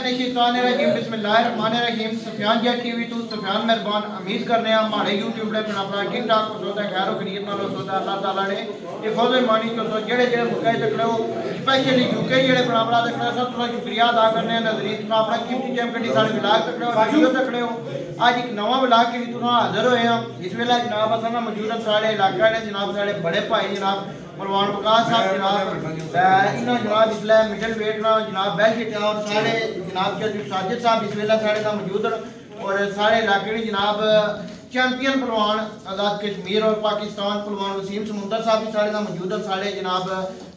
मिनशैतानिर्रजीम बिस्मिल्लाहिर्रहमानिर्रहीम। Sufiyan jet TV तो सुफियान मेहरबान उम्मीद करने हमारे यूट्यूब पे अपना ठीक ठाक कुछ होता है खैर खरीद नाल होता है। अल्लाह ताला ने ये फौज मानी जो जेड़े जेड़े मुल्क तक हो स्पेशली यूके जेड़े बराबर तक सब थोड़ा शुक्रिया अदा करने हैं। नजरीत तो अपना कीमती टाइम कटी सारे विलाग तक हो वीडियो तक हो। आज एक नवा विलाग के भी तुम हाजिर होए हैं। इस वेला जनाब अस ना मौजूद सारे इलाका ने जनाब सारे बड़े भाई जनाब परवान वकास साहब जनाब इन्होंने जनाब इसलिए मिडल वेट ना जनाब बेल्ट और सारे जनाब जो साजिद साहब इस वेला सारे का मौजूद और सारे इलाके में जनाब चैंपियन पहलवान आज़ाद कश्मीर और पाकिस्तान पहलवान वसीम समुंदर साहब भी सारे का मौजूद सारे जनाब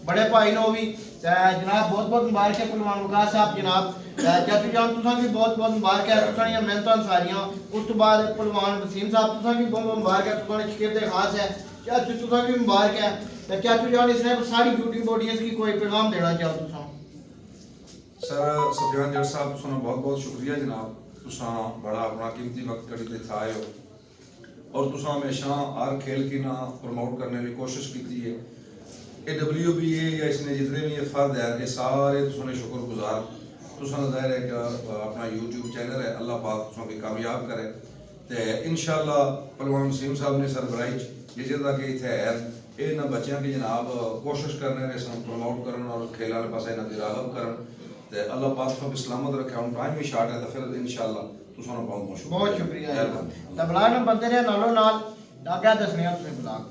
बड़े भाई ने भी जनाब बहुत बहुत मुबारक है पहलवान वकास साहब जनाब चाचू जान तुसा भी बहुत बहुत मुबारक है तुसा मेहनत सारियां। उस तो बाद पहलवान वसीम साहब तुसा भी बहुत बहुत मुबारक है तुसा शिकस्त खास है चाचू तुसा भी मुबारक है। चाचू जान इसने सारी यूट्यूब ऑडियंस की कोई पैगाम देना चाहो तुसा? सर सुफियान जट साहब तुसा बहुत बहुत शुक्रिया जनाब तुसा बड़ा अपना कीमती वक्त कड़ी ते थाए हो और तुसा हमेशा हर खेल की ना प्रमोट करने की कोशिश की है। ये WBA या इसने जितने भी ये फर्द है ये सारे तुसने शुक्रगुजार तुसा ज़ाहिर है कि अपना यूट्यूब चैनल है अल्लाह पाक तुसा की कामयाब करे तो इंशाअल्लाह पहलवान वसीम साहब ने सरबराही जिस तक इतने है ये ना बच्चों की जनाब कोशिश करने प्रमोट करन और खेलों के पास इन्हों की रागब करन तो अल्लाह पाक तुसा की सलामत रखे। हम टाइम भी शार्ट है तो फिर इंशाअल्लाह तुसा बहुत शुक्रिया। ब्लाग न बंदे ने नालों नाल क्या दसने तुसें ब्लाग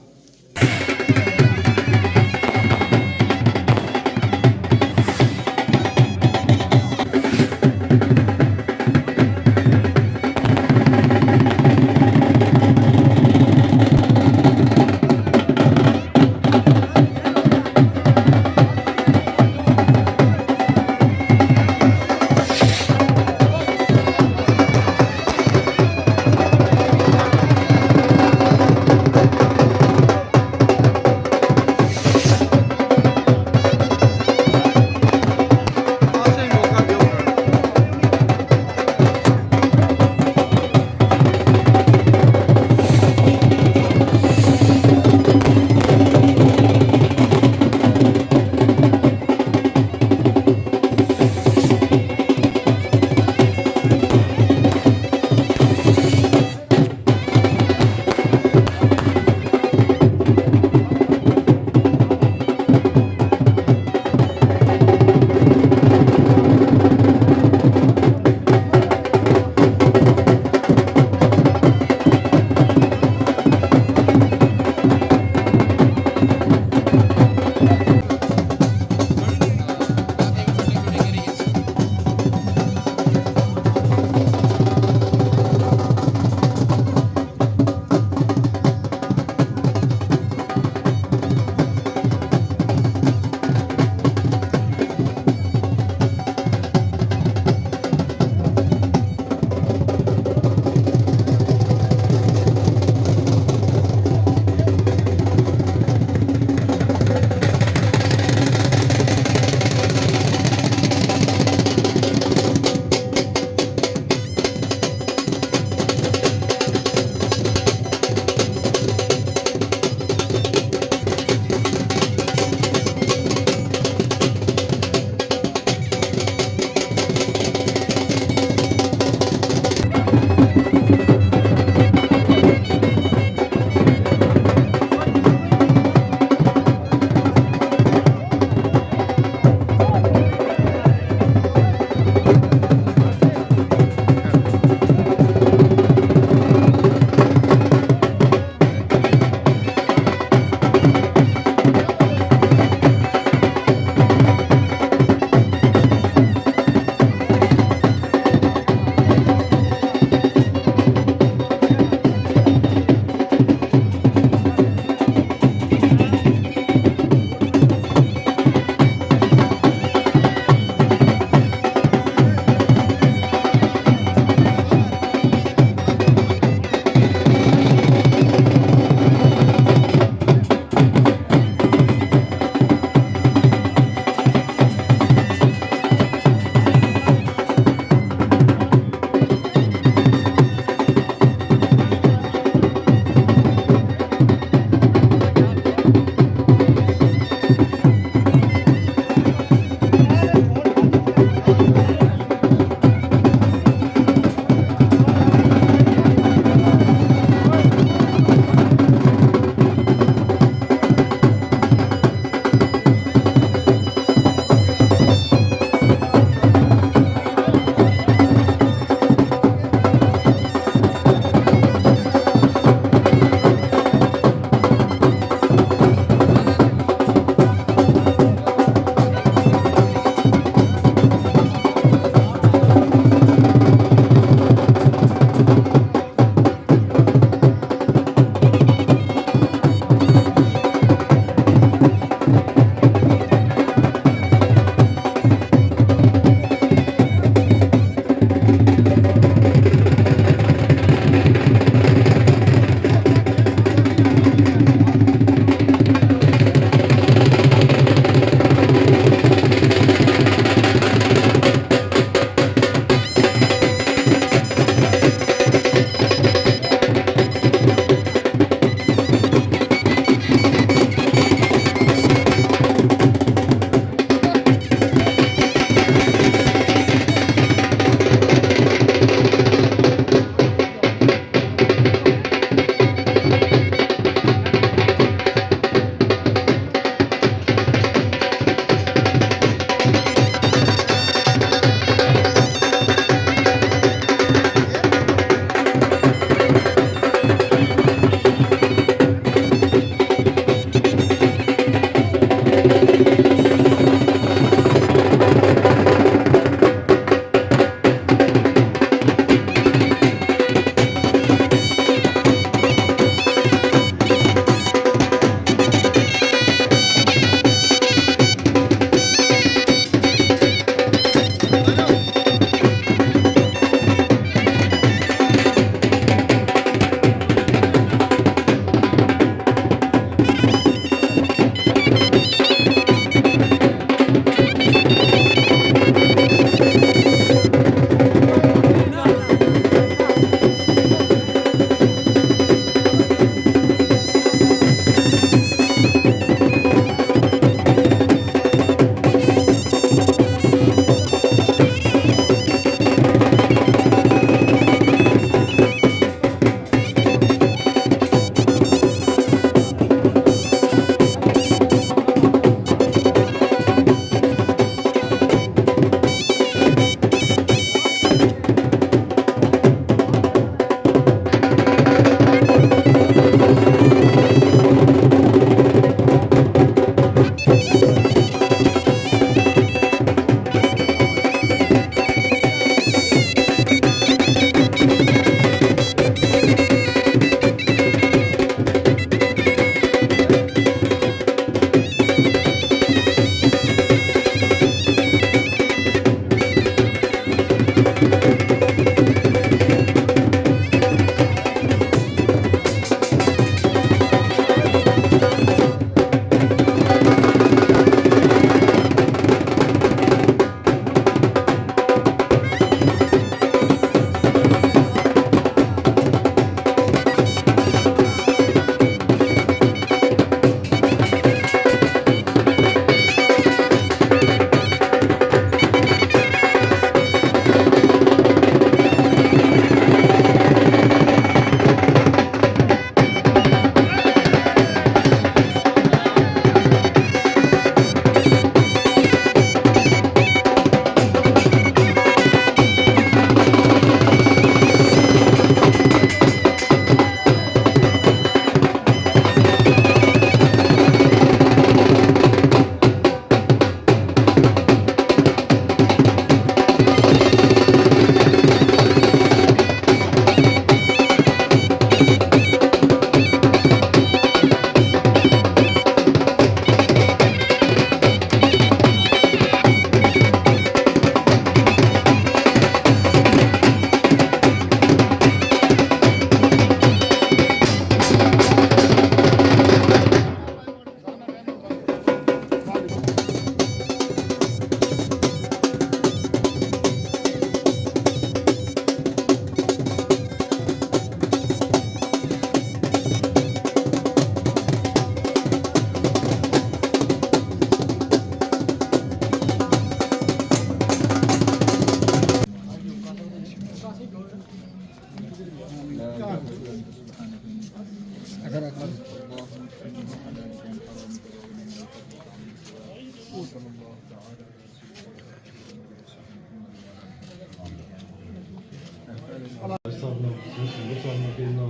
साहब ने सुंदर साहब ने कहना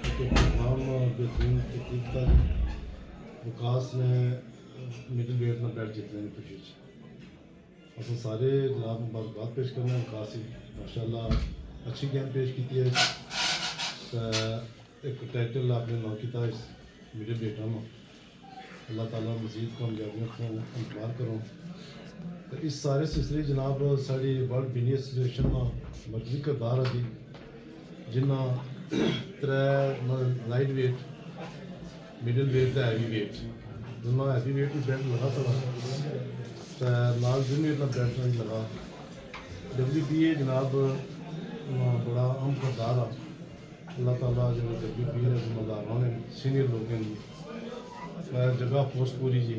कि प्रोग्राम बेहतरीन तकनीक विकास ने मिडिल वेट में बैठ जीतने की खुशी अस सारे जनाब मुबारकबाद पेश करना विकास ही माशाल्लाह अच्छी गेम पेश की है। एक टाइटल आपने नाम किया इस मिडिल वेट में अल्लाह ताला मज़ीद कामयाबियों को इंतजार करो। तो इस सारे सिलसिले जनाब साड़ी वर्ल्ड बिलियन एसोसिएशन का मरकजी किरदार है जी जिन्ना त्रै लाइट वेट मिडिल वेट तो हैवी वेट दोनों हैवी वेट भी बेल्ट लगा था तो नाल जूनियर का बेल्ट नहीं लगा। WBA जनाब बड़ा अहम किरदार है अल्लाह ताला जो WBA के जिम्मेदार ने सीनियर लोगों की जगह फोर्स पूरी जी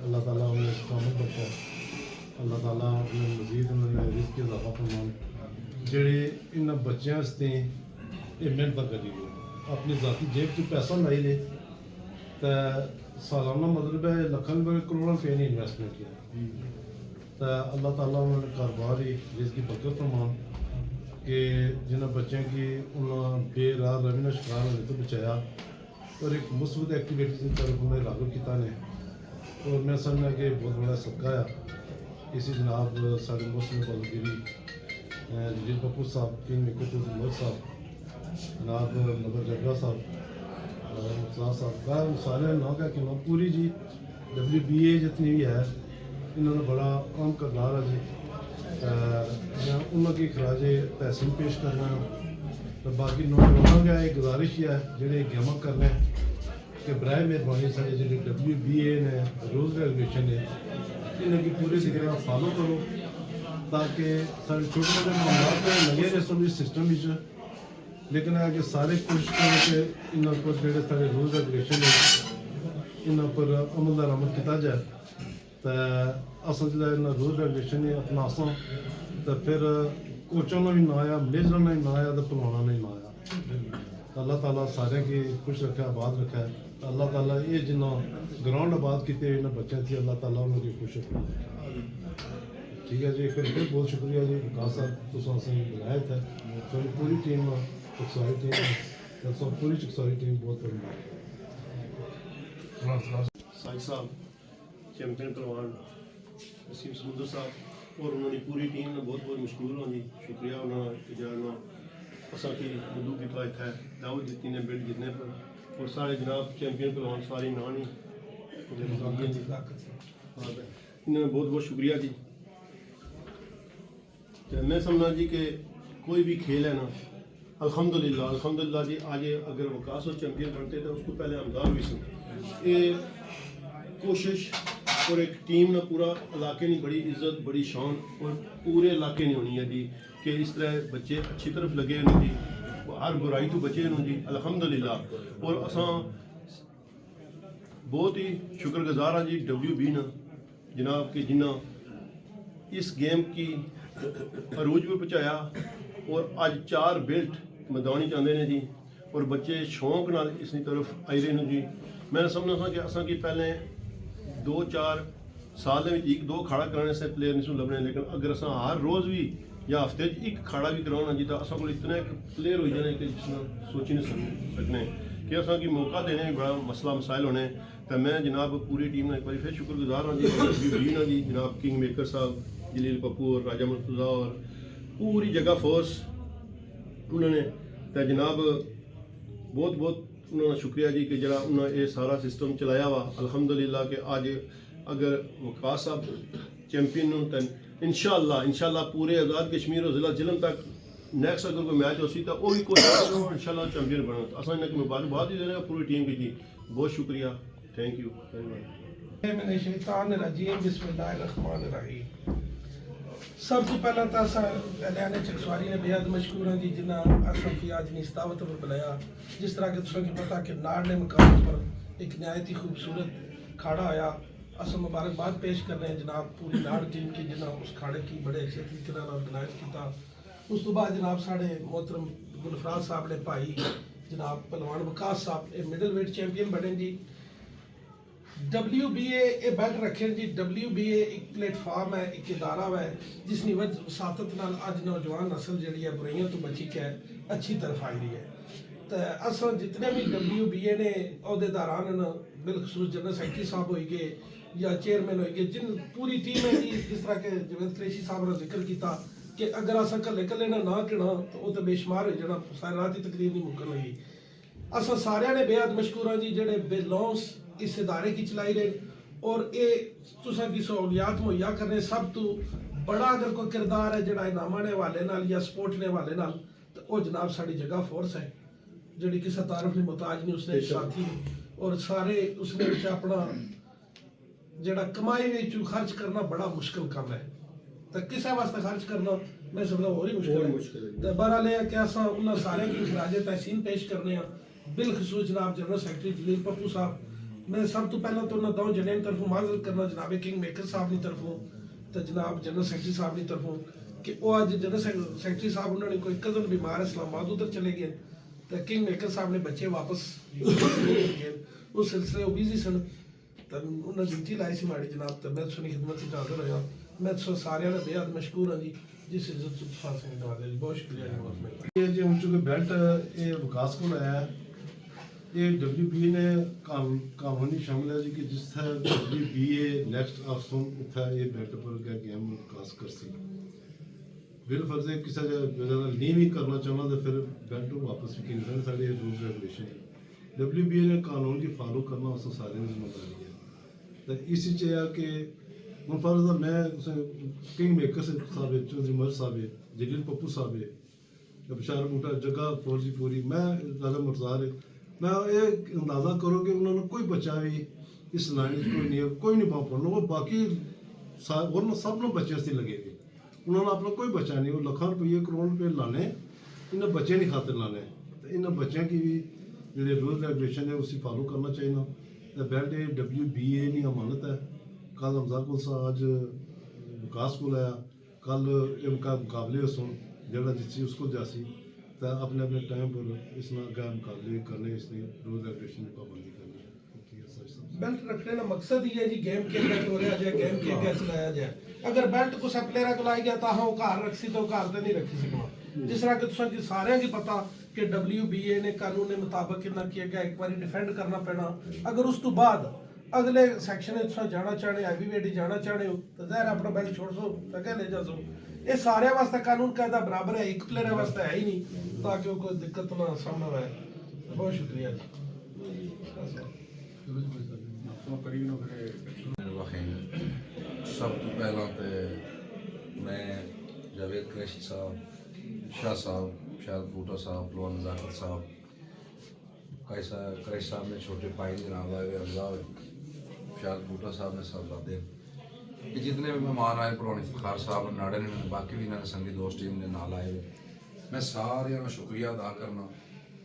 अल्लाह ताला उन्हें इस्तेमाल बख्शा अल्लाह ताला उन्हें मजीद उन्होंने रिस्क के इजाफा फरमान जेड़े इन बच्चों वास्ते ये मेहनत करी लो अपनी जाती जेब च पैसा लाई ले तो सालाना मतलब है लखन करोड़ों रुपये ने इन्वेस्टमेंट किया तो अल्लाह ताला उन्होंने कारोबार ही जिसकी बरकत फरमान कि जिन्होंने बच्चों की उन्होंने बेराह रवि का शिकार होने तो बचाया और एक मुस्बत एक्टिविटी की तरफ उन्हें रागब किया ने और मैं समझना कि बहुत बड़ा सदका है इसी जनाब साढ़े मुस्लिम बलगिरी जलील पप्पू साहब किंग मिकुल उमर साहब जनाब मदर जग्गा साहब साहब सारे ना क्या कि पूरी जी WBA जितनी भी है इन्होंने बड़ा अहम किरदार है जी मैं उन्होंने खराज तहसीन पेश करना तो बाकी नौजवानों का एक गुजारिश है जोड़े गेम करने कि बराए मेहरबानी साढ़े जो WBA ने रूल्स रेगुलेशन है इनकी पूरी तरीके फॉलो करो ताकि साढ़े छोटे छोटे मामला लगे रहे सर्विस सिस्टम लेकिन है कि सारे कोशिश करें कि इन पर जो सारे रूल्स रेगुलेशन है इन पर अमल दरामद किया जाए तो असल जो इन रूल्स रेगुलेशन है अपना असा तो फिर कोचों ने भी ना आया मैनेजर ने भी ना आया तो पलवाना ने ना आया अल्लाह ताला सारे की खुश रखा आबाद रखा है अल्लाह ताला ये जिन्ना ग्राउंड आबाद किए इन बच्चों थी अल्लाह ताला उन्होंने खुश रखा। ठीक है जी फिर बहुत शुक्रिया जी विकास साहब तुम असें बुलाया था तो पूरी टीम चकसारी टीम सब पूरी चकसारी टीम बहुत साहिब साहब चैंपियन पहलवान वसीम समुंदर साहब और उन्होंने पूरी टीम ने बहुत बहुत मशहूर होनी शुक्रिया उन्होंने जाना असा की बंदूक की पायत है दाऊद जीती ने बेल्ट जीतने पर और सारे जनाब चैंपियन पहलवान सारी नानी इन्होंने बहुत बहुत शुक्रिया जी। तो मैं समझना जी कि कोई भी खेल है ना, अल्हम्दुलिल्लाह जी, आज अगर वकास और चैंपियन बनते तो उसको पहले हमदार भी सुन ये कोशिश और एक टीम ना पूरा इलाके ने बड़ी इज्जत बड़ी शान और पूरे इलाके ने होनी है जी कि इस तरह बच्चे अच्छी तरफ लगे हैं जी, हर बुराई तो बचे हैं जी अल्हम्दुलिल्लाह। और असा बहुत ही शुक्रगुजार हाँ जी WB ना जनाब कि जिन्हें इस गेम की अरूज भी पहुँचाया और अज 4 बेल्ट मैदानी चाहते हैं जी और बच्चे शौक नाल इसकी तरफ आई रहे हैं जी। मैं समझना कि असा कि पहले 2-4 साल में 1-2 खाड़ा कराने से प्लेयर नहीं लभने, लेकिन अगर असा हर रोज़ भी या हफ्ते एक खाड़ा भी कराना जी तो असा को इतना एक प्लेयर हो जाने कि जिसमें सोची नहीं सकने कि असा की मौका देने में बड़ा मसला मसाइल होने। तो मैं जनाब पूरी टीम ने एक बार फिर शुक्रगुजार हाँ जी ना जी जनाब किंग मेकर साहब, जलील पप्पू और राजा मुर्तज़ा और पूरी जगह फोर्स उन्होंने तो जनाब बहुत बहुत उन्होंने शुक्रिया जी कि जरा उन्होंने ये सारा सिस्टम चलाया वा अल्हम्दुलिल्लाह कि आज अगर वकास साहब चैंपियन हो तो इंशाअल्लाह पूरे आज़ाद कश्मीर और ज़िला जिलम तक नेक्स्ट अगर कोई मैच होसी तो वही कोशिश करो इंशाअल्लाह चैंपियन बनो। तो असा इन्हें मुबारकबाद ही देने पूरी टीम की जी, बहुत शुक्रिया, थैंक यू वेरी मच। शैतानिर्रजीम बिस्मिल्लाहिर्रहमानिर्रहीम। सब तो पहला तो असा एलान चकसवारी ने बेहद मशहूर हैं जी जिन्हें असा की आज ने इस दावत पर बुलाया। जिस तरह के तुम पता कि नाड़ने मुकाम पर एक नहायत ही खूबसूरत खाड़ा आया, असा मुबारकबाद पेश कर रहे हैं जनाब पूरी नाड़ टीम की जिन्हें उस खाड़े की बड़े अच्छे तरीके ऑर्गेनाइज किया। उस तो बाद जनाब साढ़े मोहतरम गुलफराज साहब ने भाई जनाब पहलवान वकास साहब ये मिडल वेट चैंपियन बने जी। WBA ये बेल्ट रखे जी। WBA एक प्लेटफार्म है, एक इदारा है जिसकी वसातत नाल अज नौजवान नस्ल जी है बुराइयों तो बची के अच्छी तरफ आई रही है। तो अस जितने भी WBA ने अहदेदारान बिलखसूस जनरल सैकटरी साहब हो गए या चेयरमैन हो गए, जिन पूरी टीम है जी, जिस तरह के जवेद कुरैशी साहब ने जिक्र किया कि अगर अस कल्ले कल्ले ना गिना तो वह तो बेशुमार हो जाना, सारी रात की तकरीर नहीं मुकन लगी। अस सारे ने बेहद मशहूर हाँ जी जेडे बेलौंस इस इदारे की चलाई रहे और ये तुसा की सहूलियात मुहैया करने सब तो बड़ा अगर कोई किरदार है जोड़ा इनामा ने हवाले नाल या स्पोर्ट ने हवाले नाल तो वह जनाब साड़ी जगह फोर्स है जी किसी तारफ नहीं मुहताज नहीं, उसने साथी और सारे उसने अपना जोड़ा कमाई में खर्च करना बड़ा मुश्किल काम है। तो किसी वास्ते खर्च करना मैं समझदा और ही मुश्किल है। तो बहरहाल है कि अस उन्होंने सारे की खराज तहसीन पेश करने बिलखसूस जनाब जनरल सैकटरी जलील पप्पू साहब। मैं सब तो पहला तो उन्होंने दो जने तरफों माजरत करना जनाब किंग मेकर साहब की तरफों तो जनाब जनरल सैकटरी साहब की तरफों कि वह अज जनरल सैकटरी साहब उन्होंने कोई कजन बीमार है इस्लामाबाद उधर चले गए तो किंग मेकर साहब ने बच्चे वापस उस सिलसिले वो बिजी सन तो उन्हें ड्यूटी लाई सी माड़ी जनाब तो मैं सुनी खिदमत से हाजिर होया। मैं सारे बेहद मशहूर हाँ जी जिस इज्जत नवाजे जी, बहुत शुक्रिया जी। ये जो हम चुके बेल्ट ये विकास को लाया है, ये WBA ने कानूनी शामिल है जी कि जिस तरह WBA नेक्स्ट ऑप्शन उठा ये बेल्ट पर क्या गेम विकास कर सी बिल फर्ज है किसी नहीं भी करना चाहना तो फिर बेल्ट वापस भी किन सारे रूल्स रेगुलेशन WBA ने कानून की फॉलो करना उस सारे जिम्मेदारी है। तो इसी चाहिए कि हूँ फर्ज मैं किंग मेकर साहब चौधरी मर साहब जलील पप्पू साहब बशार बूटा जगह फौजी पूरी मैं राजा मुर्तज़ा मैं ये अंदाज़ा करो कि उन्होंने कोई बच्चा भी इस लाइन कोई नहीं पाँव पढ़ना वो बाकी और सब लोग बच्चे से लगे थे उन्होंने अपना कोई बच्चा नहीं वो लाखों रुपये करोड़ रुपये लाने इन्हें बच्चे नहीं खातिर लाने तो इन बच्चों की भी जो रूल रेगुलेशन है उसी फॉलो करना चाहिए ना। तो बेल्ट WBA की अमानत है। कल हमजा को आज विकास को लाया कल इनका मुकाबले सुन जरा जिससे उसको जासी तो अपने अपने टाइम पर इस मुकाबले करने इसने रूल रेगुलेशन की पाबंदी करनी है। बेल्ट रखने का मकसद ही है जी गेम के हो रहा जाए गेम के क्या चलाया जाए। अगर बेल्ट को सब प्लेयर को लाई गया तो हाँ घर रखी तो घर तो नहीं रखी सकना। जिस तरह के सारे की पता कि WBA ने कानून के मुताबिक कितना किया गया एक बार डिफेंड करना पैना। अगर उस तो बाद अगले सैक्शन में जाना चाहने हैवी वेट जाना चाहने हो तो ज़ाहिर अपना बेल्ट छोड़ सो अगे ले जा सो। ये सारे वास्ते कानून कायदा बराबर है, एक प्लेयर वास्ते है ही नहीं ताकि कोई दिक्कत ना सामना हो। बहुत शुक्रिया जी। सब तो पहला तो मैं जावेद क्रैशी साहब, शाह साहब, शाह बूटा साहब, पलवान नज़ाकत साहब, क्रैशी साहब ने छोटे पाइन जनाब आए हुए, अफजा शाह बूटा साहब ने साहबजादे, ये जितने भी मेहमान आए, पलवान इफ्तार साहब नाड़े ने, बाकी भी इन्होंने संगी दोस्त टीम ने नाल आए हुए, मैं सारे का शुक्रिया अदा करना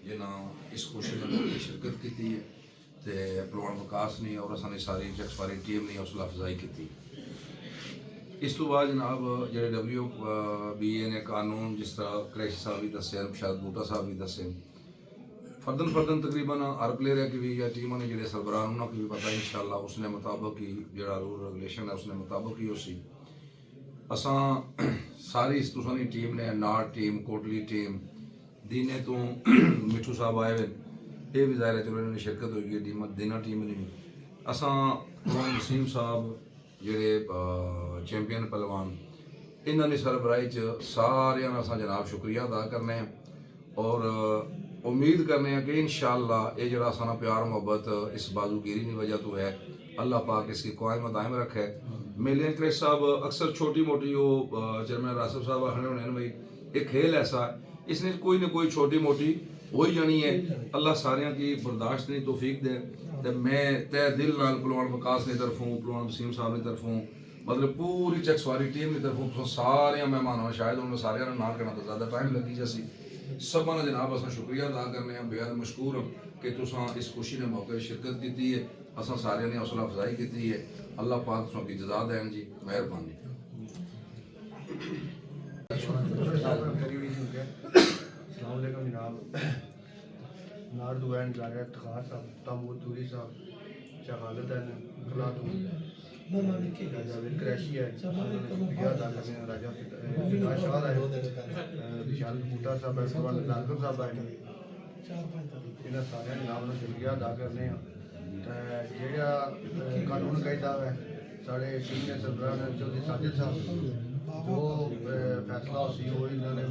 जिन्हें इस खुशी में शिरकत की है, तो पलवान विकास ने और असानी सारी जगसवारी टीम ने हौसला अफजाई की। इस तो बाद जनाब जो WBA ने कानून जिस तरह क्रैशी साहब भी दसे, शायद बूटा साहब भी दसे, फर्दन तकरीबन हर प्लेयर की भी या टीमों ने जो सरबराह उन्होंने भी पता इंशाअल्लाह उसने मुताबिक ही जो रूल रेगुलेशन है उसने मुताबिक ही उसी असा सारी तुसानी टीम ने नाट टीम, कोटली टीम, दीने तो मिठू साहब आए हुए, ये भी ज़ाहिर है चलो इन्होंने शिरकत होगी दीना टीम ने भी असा वसीम साहब जेड़े चैंपियन पहलवान इन्होंने सरबराही सारे असा जनाब शुक्रिया अदा करने और उम्मीद करने कि इंशाअल्लाह ये जरा साना प्यार मोहब्बत इस बाजूगिरी की वजह तो है, अल्लाह पाक इसकी कायम दायम रखे। मेले क्रैशी साहब अक्सर छोटी मोटी वो चेयरमैन रासिफ साहब आखने होने भाई एक खेल ऐसा इसने कोई ना कोई छोटी मोटी हो ही जानी है, अल्लाह सारियां की बर्दाश्त नहीं तौफीक दे। तो मैं तय दिल नाल पलवान विकास की तरफों, पलवान वसीम साहब की तरफों, मतलब पूरी चकसवारी टीम की तरफों सारे मेहमानों शायद उन्होंने सारे ना करना तो ज़्यादा टाइम लगी जैसी सब ने जनाब असा शुक्रिया अदा करने बेहद मशकूर कि तुसा इस खुशी ने मौके शिरकत की है, असा सारे ने हौसला अफजाई की है, अल्लाह पाक तुसा की जज़ा देन जी, मेहरबानी। अस्सलामुअलैकुम जनाब, नार दुआन जागा इफ्तिखार साहब, तामूद दूरी साहब, शहादत है खलातू जावेद क्रैशी है, शुक्रिया अदा करने हैं राजा फिदा शाह है, विशाल बूटा साहब है, पलवान नज़ाकत साहब है, इन्हें सारे जनाब का शुक्रिया अदा करने हैं। जेड़ा कानून कायदा है साढ़े टीम ने सरबराह ने चौधरी साजिद साहब जो फैसला उसी वो इन्होंने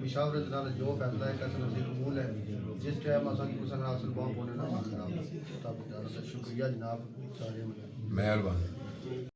मुशावरत नाल जो फैसला है कसम से कबूल है, जिस टाइम असा की कुछ हासिल बहुत होने ना शुक्रिया जनाब सारे मेहरबानी।